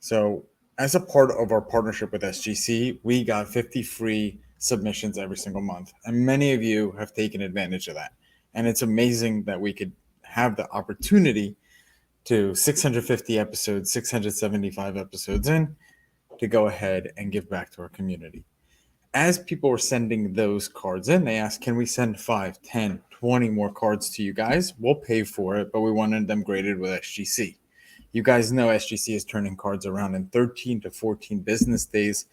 So as a part of our partnership with SGC, we got 50 free submissions every single month, and many of you have taken advantage of that. And it's amazing that we could have the opportunity to 650 episodes, 675 episodes in, to go ahead and give back to our community. As people were sending those cards in, they asked, can we send 5, 10, 20 more cards to you guys? We'll pay for it, but we wanted them graded with SGC. You guys know SGC is turning cards around in 13 to 14 business days,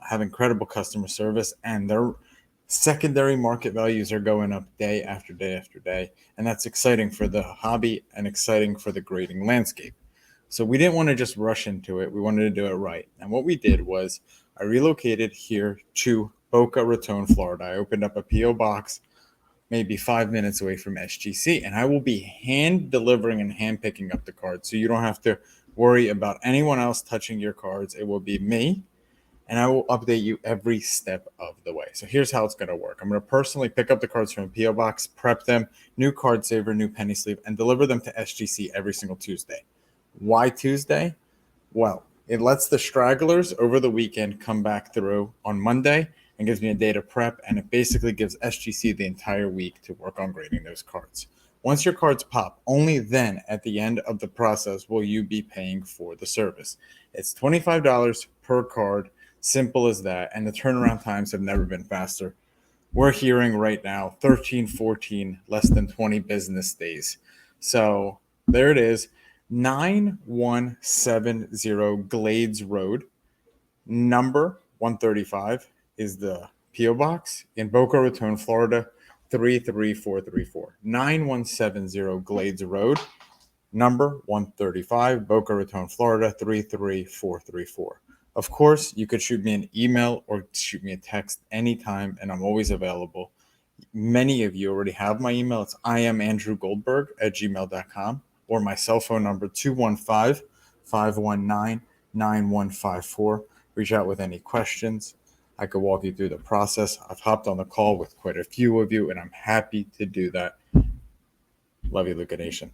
have incredible customer service, and their secondary market values are going up day after day after day. And that's exciting for the hobby and exciting for the grading landscape. So we didn't want to just rush into it. We wanted to do it right. And what we did was I relocated here to Boca Raton, Florida. I opened up a P.O. box maybe 5 minutes away from SGC, and I will be hand delivering and hand picking up the cards. So you don't have to worry about anyone else touching your cards. It will be me, and I will update you every step of the way. So here's how it's going to work. I'm going to personally pick up the cards from a P.O. box, prep them, new card saver, new penny sleeve, and deliver them to SGC every single Tuesday. Why Tuesday? Well, it lets the stragglers over the weekend come back through on Monday and gives me a day to prep, and it basically gives SGC the entire week to work on grading those cards. Once your cards pop, only then at the end of the process will you be paying for the service. It's $25 per card, simple as that, and the turnaround times have never been faster. We're hearing right now 13, 14, less than 20 business days. So there it is, 9170 Glades Road, number 135 is the P.O. Box in Boca Raton, Florida, 33434. 9170 Glades Road, number 135, Boca Raton, Florida, 33434. Of course, you could shoot me an email or shoot me a text anytime, and I'm always available. Many of you already have my email. It's iamandrewgoldberg@gmail.com, or my cell phone number, 215-519-9154. Reach out with any questions. I could walk you through the process. I've hopped on the call with quite a few of you, and I'm happy to do that. Love you, Luka Nation.